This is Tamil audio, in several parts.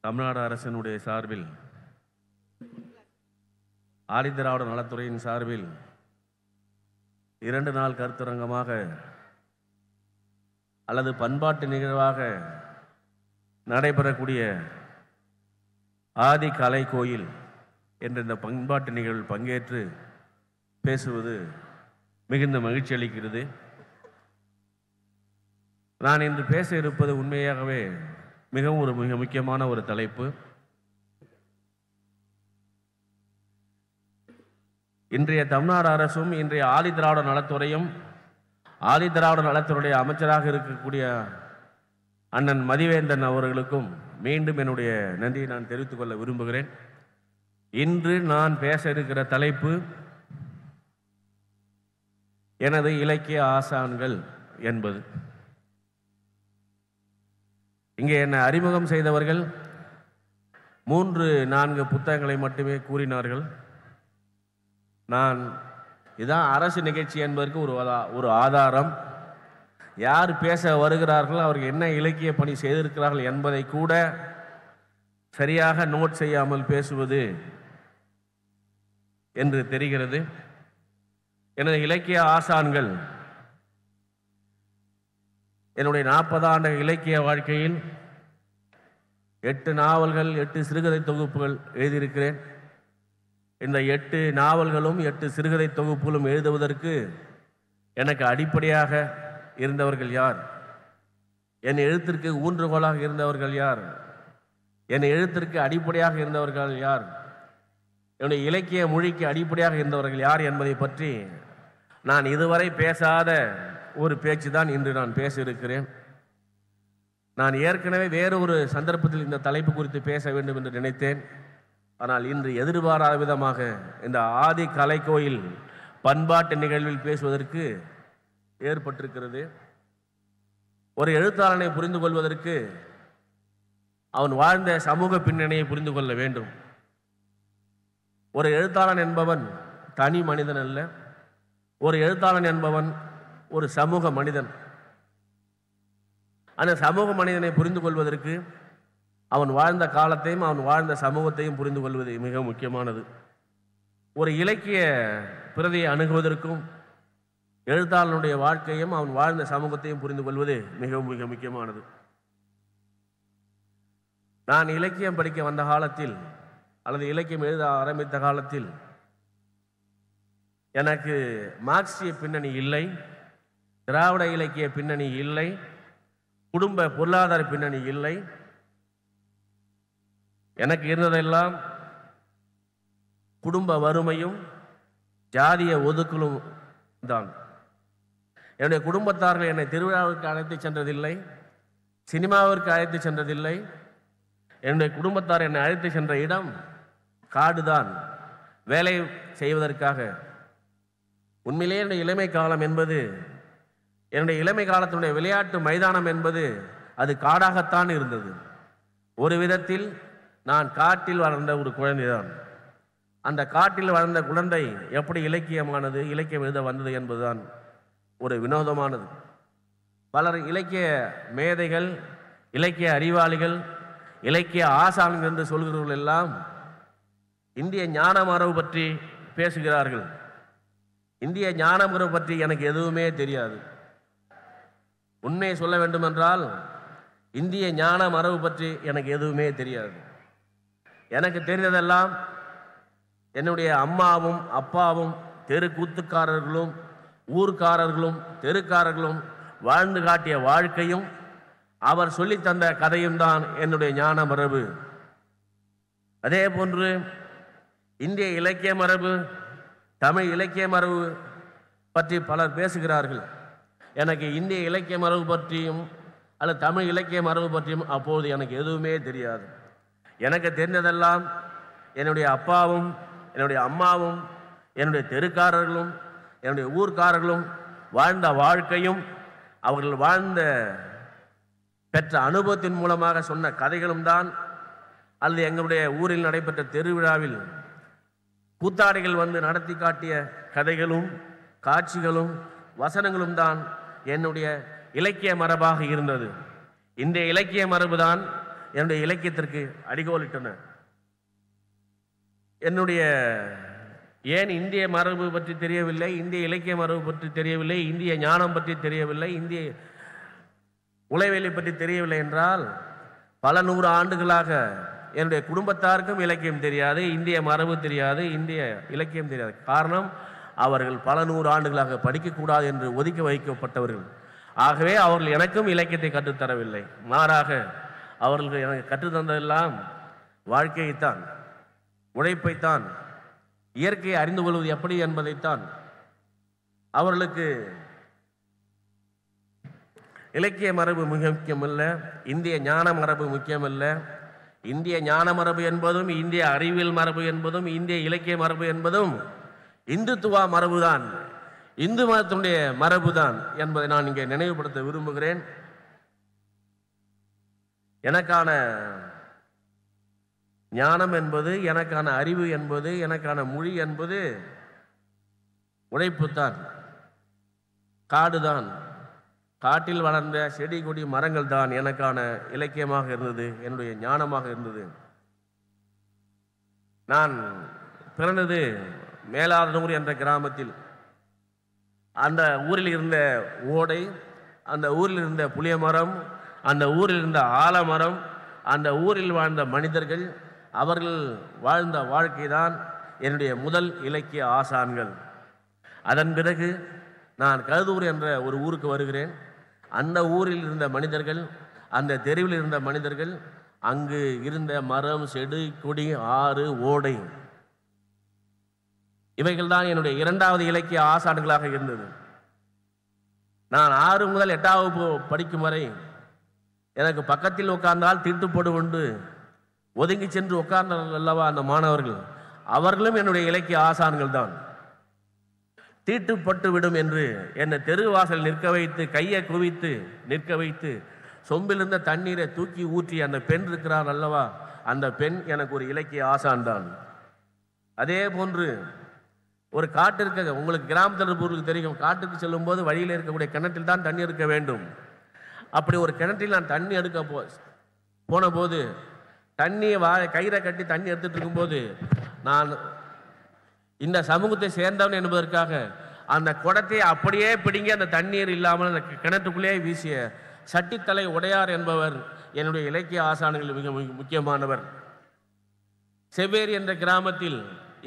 தமிழ்நாடு அரசினுடைய சார்பில் ஆதிதிராவிட நலத்துறையின் சார்பில் 2 நாள் கருத்தரங்கமாக அல்லது பண்பாட்டு நிகழ்வாக நடைபெறக்கூடிய ஆதி கலை கோயில் என்ற இந்த பண்பாட்டு நிகழ்வில் பங்கேற்று பேசுவது மிகுந்த மகிழ்ச்சி அளிக்கிறது. நான் இன்று பேச இருப்பது உண்மையாகவே மிக முக்கியமான ஒரு தலைப்பு. இன்றைய தமிழ்நாடு அரசும் இன்றைய ஆதிதிராவிட நலத்துறையும் ஆதிதிராவிட நலத்துறையுடைய அமைச்சராக இருக்கக்கூடிய அண்ணன் மதிவேந்தன் அவர்களுக்கும் மீண்டும் என்னுடைய நன்றியை நான் தெரிவித்துக் கொள்ள விரும்புகிறேன். இன்று நான் பேச இருக்கிற தலைப்பு எனது இலக்கிய ஆசான்கள் என்பது. இங்கே என்னை அறிமுகம் செய்தவர்கள் 3-4 புத்தகங்களை மட்டுமே கூறினார்கள். நான் இதான் அரசு நிகழ்ச்சி என்பதற்கு ஒரு ஆதாரம். யார் பேச வருகிறார்கள், அவர்கள் என்ன இலக்கிய பணி செய்திருக்கிறார்கள் என்பதை கூட சரியாக நோட் செய்யாமல் பேசுவது என்று தெரிகிறது. எனது இலக்கிய ஆசான்கள் என்னுடைய 40 ஆண்டு இலக்கிய வாழ்க்கையில் 8 நாவல்கள் 8 சிறுகதை தொகுப்புகள் எழுதியிருக்கிறேன். இந்த 8 நாவல்களும் 8 சிறுகதை தொகுப்புகளும் எழுதுவதற்கு எனக்கு அடிப்படையாக இருந்தவர்கள் யார்? என் எழுத்திற்கு ஊன்றுகோலாக இருந்தவர்கள் யார்? என் எழுத்திற்கு அடிப்படையாக இருந்தவர்கள் யார்? என்னுடைய இலக்கிய மொழிக்கு அடிப்படையாக இருந்தவர்கள் யார் என்பதை பற்றி நான் இதுவரை பேசாத ஒரு பேச்சு தான் இன்று நான் பேச இருக்கிறேன். நான் ஏற்கனவே வேறு ஒரு சந்தர்ப்பத்தில் இந்த தலைப்பு குறித்து பேச வேண்டும் என்று நினைத்தேன். ஆனால் இன்று எதிர்பாராத விதமாக இந்த ஆதி கலைக்கோயில் பண்பாட்டு நிகழ்வில் பேசுவதற்கு ஏற்பட்டிருக்கிறது. ஒரு எழுத்தாளனை புரிந்து கொள்வதற்கு அவன் வாழ்ந்த சமூக பின்னணியை புரிந்து கொள்ள வேண்டும். ஒரு எழுத்தாளன் என்பவன் தனி மனிதன் அல்ல. ஒரு எழுத்தாளன் என்பவன் ஒரு சமூக மனிதன். அந்த சமூக மனிதனை புரிந்து கொள்வதற்கு அவன் வாழ்ந்த காலத்தையும் அவன் வாழ்ந்த சமூகத்தையும் புரிந்து கொள்வது மிக முக்கியமானது. ஒரு இலக்கிய பிரதியை அணுகுவதற்கும் எழுத்தாளனுடைய வாழ்க்கையும் அவன் வாழ்ந்த சமூகத்தையும் புரிந்து கொள்வது மிக முக்கியமானது. நான் இலக்கியம் படிக்க வந்த காலத்தில் அல்லது இலக்கியம் எழுத ஆரம்பித்த காலத்தில் எனக்கு மார்க்சிய பின்னணி இல்லை, திராவிட இலக்கிய பின்னணி இல்லை, குடும்ப பொருளாதார பின்னணி இல்லை. எனக்கு இருந்ததெல்லாம் குடும்ப வறுமையும் ஜாதிய ஒதுக்கலும் தான். என்னுடைய குடும்பத்தார்கள் என்னை திருவிழாவிற்கு அழைத்து சென்றதில்லை, சினிமாவிற்கு அழைத்து சென்றதில்லை. என்னுடைய குடும்பத்தார் என்னை அழைத்து சென்ற இடம் காடுதான், வேலை செய்வதற்காக. உண்மையிலேயே என்னுடைய இளமை காலம் என்பது, என்னுடைய இளமை காலத்தினுடைய விளையாட்டு மைதானம் என்பது அது காடாகத்தான் இருந்தது. ஒரு விதத்தில் நான் காட்டில் வளர்ந்த ஒரு குழந்தைதான். அந்த காட்டில் வளர்ந்த குழந்தை எப்படி இலக்கியமானது, இலக்கியம் எழுத வந்தது என்பதுதான் ஒரு வினோதமானது. பலர் இலக்கிய மேதைகள், இலக்கிய அறிவாளிகள், இலக்கிய ஆசான்கள் என்று சொல்கிறவர்கள் எல்லாம் இந்திய ஞான மரபு பற்றி பேசுகிறார்கள். இந்திய ஞான மரபு பற்றி எனக்கு எதுவுமே தெரியாது. உண்மையை சொல்ல வேண்டுமென்றால் இந்திய ஞான மரபு பற்றி எனக்கு எதுவுமே தெரியாது. எனக்கு தெரிந்ததெல்லாம் என்னுடைய அம்மாவும் அப்பாவும் தெருக்கூத்துக்காரர்களும் ஊர்க்காரர்களும் தெருக்காரர்களும் வாழ்ந்து காட்டிய வாழ்க்கையும் அவர் சொல்லித்தந்த கதையும் தான் என்னுடைய ஞான மரபு. அதே போன்று இந்திய இலக்கிய மரபு, தமிழ் இலக்கிய மரபு பற்றி பலர் பேசுகிறார்கள். எனக்கு இந்திய இலக்கிய மரபு பற்றியும் அல்லது தமிழ் இலக்கிய மரபு பற்றியும் அப்போது எனக்கு எதுவுமே தெரியாது. எனக்கு தெரிந்ததெல்லாம் என்னுடைய அப்பாவும் என்னுடைய அம்மாவும் என்னுடைய தெருக்காரர்களும் என்னுடைய ஊர்க்காரர்களும் வாழ்ந்த வாழ்க்கையும் அவர்கள் வாழ்ந்த பெற்ற அனுபவத்தின் மூலமாக சொன்ன கதைகளும் தான், அல்லது எங்களுடைய ஊரில் நடைபெற்ற திருவிழாவில் கூத்தாடிகள் வந்து நடத்தி காட்டிய கதைகளும் காட்சிகளும் வசனங்களும் தான் என்னுடைய இலக்கிய மரபாக இருந்தது. இந்த இலக்கிய மரபுதான் என்னுடைய இலக்கியத்திற்கு அடிகோலிட்டன. என்னுடைய ஏன் இந்திய மரபு பற்றி தெரியவில்லை, இந்திய இலக்கிய மரபு பற்றி தெரியவில்லை, இந்திய ஞானம் பற்றி தெரியவில்லை, இந்திய உளவியலை பற்றி தெரியவில்லை என்றால் பல 100 ஆண்டுகளாக என்னுடைய குடும்பத்தாருக்கும் இலக்கியம் தெரியாது, இந்திய மரபு தெரியாது, இந்திய இலக்கியம் தெரியாது. காரணம், அவர்கள் பல 100 ஆண்டுகளாக படிக்கக்கூடாது என்று ஒதுக்கி வைக்கப்பட்டவர்கள். ஆகவே அவர்கள் எனக்கும் இலக்கியத்தை கற்றுத்தரவில்லை. மாறாக அவர்கள் எனக்கு கற்றுத்தந்ததெல்லாம் வாழ்க்கையைத்தான், உழைப்பைத்தான், இயற்கையை அறிந்து கொள்வது எப்படி என்பதைத்தான். அவர்களுக்கு இலக்கிய மரபு முக்கியமல்ல, இந்திய ஞான மரபு முக்கியமல்ல. இந்திய ஞான மரபு என்பதும், இந்திய அறிவியல் மரபு என்பதும், இந்திய இலக்கிய மரபு என்பதும் இந்துத்துவ மரபுதான், இந்து மதத்தினுடைய மரபுதான் என்பதை நான் இங்கே நினைவுபடுத்த விரும்புகிறேன். எனக்கான ஞானம் என்பது, எனக்கான அறிவு என்பது, எனக்கான மொழி என்பது உழைப்புத்தான், காடுதான், காட்டில் வளர்ந்த செடி கொடி மரங்கள் தான் எனக்கான இலக்கியமாக இருந்தது, என்னுடைய ஞானமாக இருந்தது. நான் பிறந்தது மேலாதனூர் என்ற கிராமத்தில். அந்த ஊரில் இருந்த ஓடை, அந்த ஊரில் இருந்த புளிய மரம், அந்த ஊரில் இருந்த ஆலமரம், அந்த ஊரில் வாழ்ந்த மனிதர்கள், அவர்கள் வாழ்ந்த வாழ்க்கை தான் என்னுடைய முதல் இலக்கிய ஆசான்கள். அதன் பிறகு நான் கழுதூர் என்ற ஒரு ஊருக்கு வருகிறேன். அந்த ஊரில் இருந்த மனிதர்கள், அந்த தெருவில் இருந்த மனிதர்கள், அங்கு இருந்த மரம், செடி கொடி, ஆறு, ஓடை, இவைகள் தான் என்னுடைய 2வது இலக்கிய ஆசான்களாக இருந்தது. நான் 6 முதல் 8ஆம் வகுப்பு படிக்கும் வரை எனக்கு பக்கத்தில் உட்கார்ந்தால் தீட்டுப்படு கொண்டு ஒதுங்கி சென்று உட்கார்ந்தார்கள் அல்லவா அந்த மாணவர்கள், அவர்களும் என்னுடைய இலக்கிய ஆசான்கள் தான். தீட்டுப்பட்டு விடும் என்று என்னை தெருவாசல் நிற்க வைத்து, கையை குவித்து நிற்க வைத்து, சொம்பிலிருந்த தண்ணீரை தூக்கி ஊற்றி அந்த பெண் இருக்கிறார் அல்லவா, அந்த பெண் எனக்கு ஒரு இலக்கிய ஆசான் தான். அதே போன்று ஒரு காட்டிற்கு, உங்களுக்கு கிராமத்தில் தெரியும், காட்டுக்கு செல்லும் போது வழியில் இருக்கக்கூடிய கிணற்றில் தான் தண்ணி எடுக்க வேண்டும். அப்படி ஒரு கிணற்றில் நான் தண்ணி எடுக்க போன போது, தண்ணியை கயிறை கட்டி தண்ணி எடுத்துட்டு இருக்கும்போது, நான் இந்த சமூகத்தை சேர்ந்தவன் என்பதற்காக அந்த குடத்தை அப்படியே பிடுங்கி அந்த தண்ணீர் இல்லாமல் அந்த கிணற்றுக்குள்ளே வீசிய சட்டித்தலை உடையார் என்பவர் என்னுடைய இலக்கிய ஆசான்கள் மிக முக்கியமானவர். செவ்வேரி என்ற கிராமத்தில்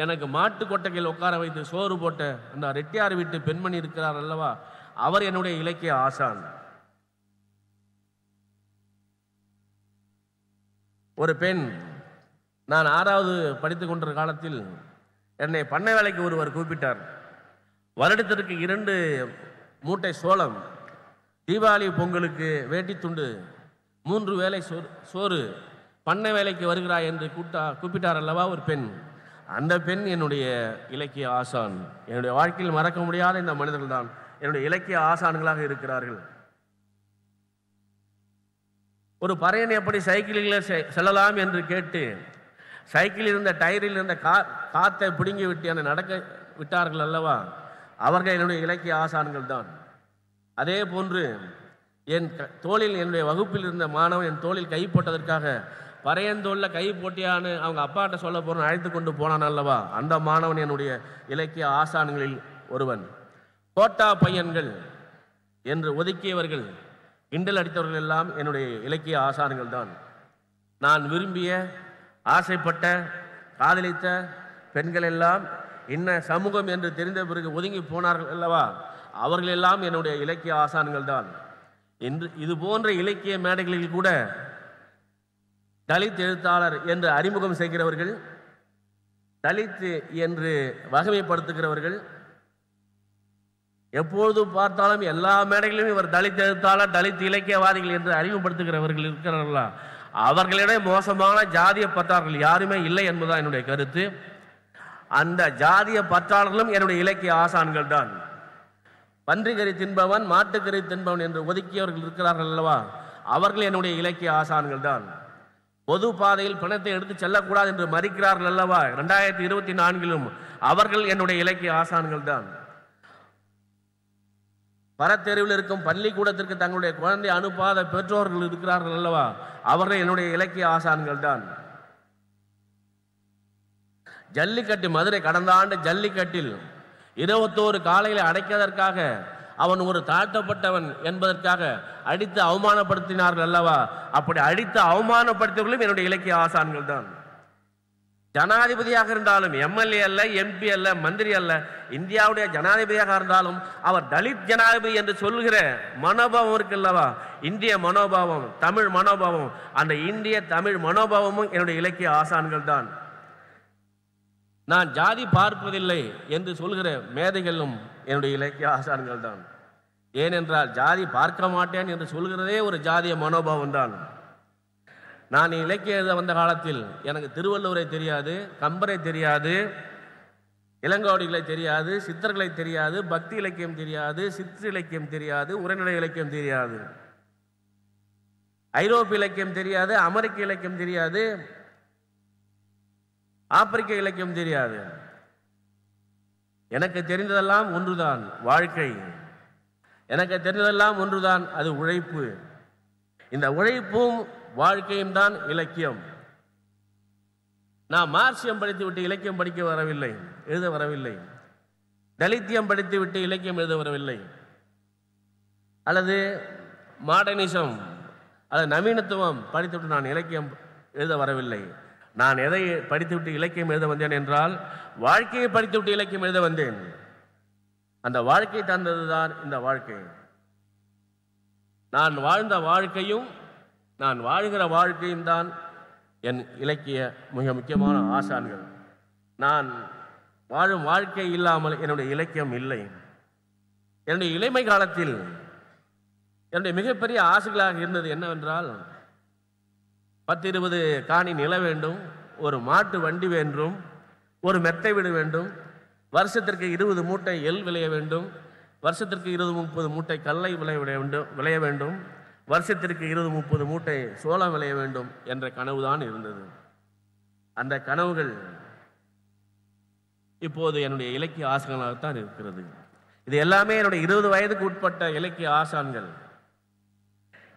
எனக்கு மாட்டு கொட்டைகள் உட்கார வைத்து சோறு போட்ட அந்த ரெட்டியார் வீட்டு பெண்மணி இருக்கிறார் அல்லவா, அவர் என்னுடைய இலக்கிய ஆசான். ஒரு பெண், நான் 6வது படித்துக் கொண்ட காலத்தில் என்னை பண்ணை வேலைக்கு ஒருவர் கூப்பிட்டார். வருடத்திற்கு 2 மூட்டை சோளம், தீபாவளி பொங்கலுக்கு வேட்டி துண்டு, 3 வேளை சோறு, பண்ணை வேலைக்கு வருகிறாய் என்று கூப்பிட்டார் அல்லவா ஒரு பெண். அந்த பெண் என்னுடைய இலக்கிய ஆசான். என்னுடைய வாழ்க்கையில் மறக்க முடியாத இந்த மனிதர்கள் தான் என்னுடைய இலக்கிய ஆசான்களாக இருக்கிறார்கள். ஒரு பறையன் எப்படி சைக்கிளில் செல்லலாம் என்று கேட்டு சைக்கிளில் இருந்த டயரில் இருந்த காத்தை பிடுங்கி விட்டு என்னை நடக்க விட்டார்கள் அல்லவா, அவர்கள் என்னுடைய இலக்கிய ஆசான்கள் தான். அதே போன்று என் தோளில், என்னுடைய வகுப்பில் இருந்த மாணவன் என் தோளில் கை போட்டதற்காக பறையந்தோளில் கை போட்டியான்னு அவங்க அப்பாட்ட சொல்ல போகிறேன் அழைத்து கொண்டு போனான் அல்லவா, அந்த மாணவன் என்னுடைய இலக்கிய ஆசான்களில் ஒருவன். கோட்டா பையன்கள் என்று ஒதுக்கியவர்கள், கிண்டல் அடித்தவர்கள் எல்லாம் என்னுடைய இலக்கிய ஆசான்கள் தான். நான் விரும்பிய, ஆசைப்பட்ட, காதலித்த பெண்கள் எல்லாம் என்ன சமூகம் என்று தெரிந்த பிறகு ஒதுங்கி போனார்கள் அல்லவா, அவர்கள் எல்லாம் என்னுடைய இலக்கிய ஆசான்கள் தான். என்று இது போன்ற இலக்கிய மேடைகளில் கூட தலித் எழுத்தாளர் என்று அறிமுகம் செய்கிறவர்கள், தலித் என்று வகைமைப்படுத்துகிறவர்கள், எப்பொழுது பார்த்தாலும் எல்லா மேடைகளிலும் இவர் தலித் எழுத்தாளர், தலித் இலக்கியவாதிகள் என்று அறிமுகப்படுத்துகிறவர்கள் இருக்கிறார்களா, அவர்களிடம் மோசமான ஜாதிய பற்றாளர்கள் யாருமே இல்லை என்பதுதான் என்னுடைய கருத்து. அந்த ஜாதிய பற்றாளர்களும் என்னுடைய இலக்கிய ஆசான்கள் தான். பன்றிக்கறி தின்பவன், மாட்டுக்கறி தின்பவன் என்று ஒதுக்கியவர்கள் இருக்கிறார்கள் அல்லவா, அவர்கள் என்னுடைய இலக்கிய ஆசான்கள் தான். பொது பாதையில் பணத்தை எடுத்து செல்லக்கூடாது என்று மறிக்கிறார்கள் அல்லவா 2024 அவர்கள் என்னுடைய இலக்கிய ஆசான்கள் தான். பரத்தெருவில் இருக்கும் பள்ளிக்கூடத்திற்கு தங்களுடைய குழந்தை அனுப்பாத பெற்றோர்கள் இருக்கிறார்கள் அல்லவா, அவர்கள் என்னுடைய இலக்கிய ஆசான்கள் தான். ஜல்லிக்கட்டு மதுரை கடந்த ஆண்டு ஜல்லிக்கட்டில் 21 காளைகளை அடைக்கதற்காக அவன் ஒரு தாழ்த்தப்பட்டவன் என்பதற்காக அடித்து அவமானப்படுத்தினார்கள் அல்லவா, அப்படி அடித்து அவமானப்படுத்தியவர்களும் என்னுடைய இலக்கிய ஆசான்கள் தான். ஜனாதிபதியாக இருந்தாலும் எம்எல்ஏ அல்ல, எம்பி அல்ல, மந்திரி அல்ல, இந்தியாவுடைய ஜனாதிபதியாக இருந்தாலும் அவர் தலித் ஜனாதிபதி என்று சொல்கிற மனோபாவம் இருக்கு அல்லவா, இந்திய மனோபாவம், தமிழ் மனோபாவம், அந்த இந்திய தமிழ் மனோபாவமும் என்னுடைய இலக்கிய ஆசான்கள் தான். நான் ஜாதி பார்ப்பதில்லை என்று சொல்கிற மேதைகளும் என்னுடைய இலக்கிய ஆசான்கள் தான். ஏனென்றால் ஜாதி பார்க்க மாட்டேன் என்று சொல்கிறதே ஒரு ஜாதிய மனோபாவம் தான். நான் இலக்கிய எழுத வந்த காலத்தில் எனக்கு திருவள்ளுவரை தெரியாது, கம்பரை தெரியாது, இளங்கோடிகளை தெரியாது, சித்தர்களை தெரியாது, பக்தி இலக்கியம் தெரியாது, சிற்று இலக்கியம் தெரியாது, உரைநடை இலக்கியம் தெரியாது, ஐரோப்பிய இலக்கியம் தெரியாது, அமெரிக்க இலக்கியம் தெரியாது, ஆப்பிரிக்க இலக்கியம் தெரியாது. எனக்கு தெரிந்ததெல்லாம் ஒன்றுதான், வாழ்க்கை. எனக்கு தெரிந்ததெல்லாம் ஒன்றுதான், அது உழைப்பு. இந்த உழைப்பும் வாழ்க்கையும் தான் இலக்கியம். நான் மார்க்சியம் படித்துவிட்டு இலக்கியம் படிக்க வரவில்லை, எழுத வரவில்லை. தலித்தியம் படித்துவிட்டு இலக்கியம் எழுத வரவில்லை, அல்லது மாடர்னிசம் அல்லது நவீனத்துவம் படித்துவிட்டு நான் இலக்கியம் எழுத வரவில்லை. நான் எதை படித்துவிட்டு இலக்கியம் எழுத வந்தேன் என்றால் வாழ்க்கையை படித்துவிட்டு இலக்கியம் எழுத வந்தேன். அந்த வாழ்க்கை தந்ததுதான் இந்த வாழ்க்கை. நான் வாழ்ந்த வாழ்க்கையும் நான் வாழ்கிற வாழ்க்கையும் தான் என் இலக்கிய மிக முக்கியமான ஆசான்கள். நான் வாழும் வாழ்க்கை இல்லாமல் என்னுடைய இலக்கியம் இல்லை. என்னுடைய இளமை காலத்தில் என்னுடைய மிகப்பெரிய ஆசைகளாக இருந்தது என்னவென்றால் 10-20 காணி நில வேண்டும், ஒரு மாட்டு வண்டி வேண்டும், ஒரு மெத்தை வீடு வேண்டும், வருஷத்திற்கு 20 மூட்டை எள் விளைய வேண்டும், வருஷத்திற்கு 20-30 மூட்டை கடலை விளைய வேண்டும், வருஷத்திற்கு 20-30 மூட்டை சோளம் விளைய வேண்டும் என்ற கனவுதான் இருந்தது. அந்த கனவுகள் இப்போது என்னுடைய இலக்கிய ஆசான்களாகத்தான் இருக்கிறது. இது எல்லாமே என்னுடைய 20 வயதுக்கு உட்பட்ட இலக்கிய ஆசான்கள்.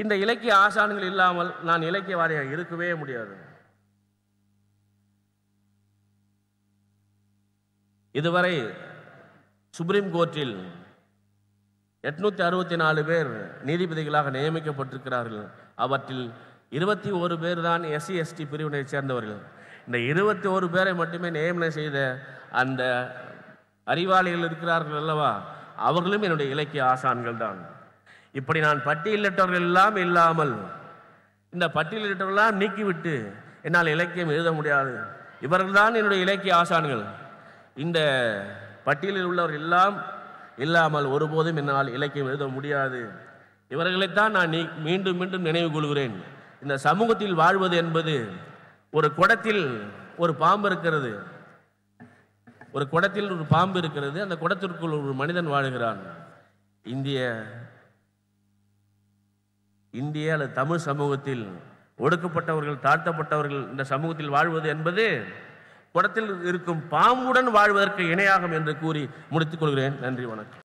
இந்த இலக்கிய ஆசான்கள் இல்லாமல் நான் இலக்கியவாதியாக இருக்கவே முடியாது. இதுவரை சுப்ரீம் கோர்ட்டில் 864 பேர் நீதிபதிகளாக நியமிக்கப்பட்டிருக்கிறார்கள். அவற்றில் 21 பேர் தான் SC ST பிரிவினை சேர்ந்தவர்கள். இந்த 21 பேரை மட்டுமே நியமனம் செய்த அந்த அறிவாளிகள் இருக்கிறார்கள் அல்லவா, அவர்களும் என்னுடைய இலக்கிய ஆசான்கள் தான். இப்படி நான் பட்டியலிட்டவர்கள் எல்லாம் இல்லாமல் இந்த பட்டியலிட்டவர்களெல்லாம் நீக்கிவிட்டு என்னால் இலக்கியம் எழுத முடியாது. இவர்கள் தான் என்னுடைய இலக்கிய ஆசான்கள். இந்த பட்டியலில் உள்ளவர்கள் எல்லாம் இல்லாமல் ஒருபோதும் என்னால் இலக்கியம் எழுத முடியாது. இவர்களைத்தான் நான் மீண்டும் மீண்டும் நினைவு கொள்கிறேன். இந்த சமூகத்தில் வாழ்வது என்பது ஒரு குடத்தில் ஒரு பாம்பு இருக்கிறது, ஒரு குடத்தில் ஒரு பாம்பு இருக்கிறது, அந்த குடத்திற்குள் ஒரு மனிதன் வாழுகிறான். இந்திய அல்லது தமிழ் சமூகத்தில் ஒடுக்கப்பட்டவர்கள், தாழ்த்தப்பட்டவர்கள் இந்த சமூகத்தில் வாழ்வது என்பது குடத்தில் இருக்கும் பாம்புடன் வாழ்வதற்கு இணையாகும் என்று கூறி முடித்துக் கொள்கிறேன். நன்றி, வணக்கம்.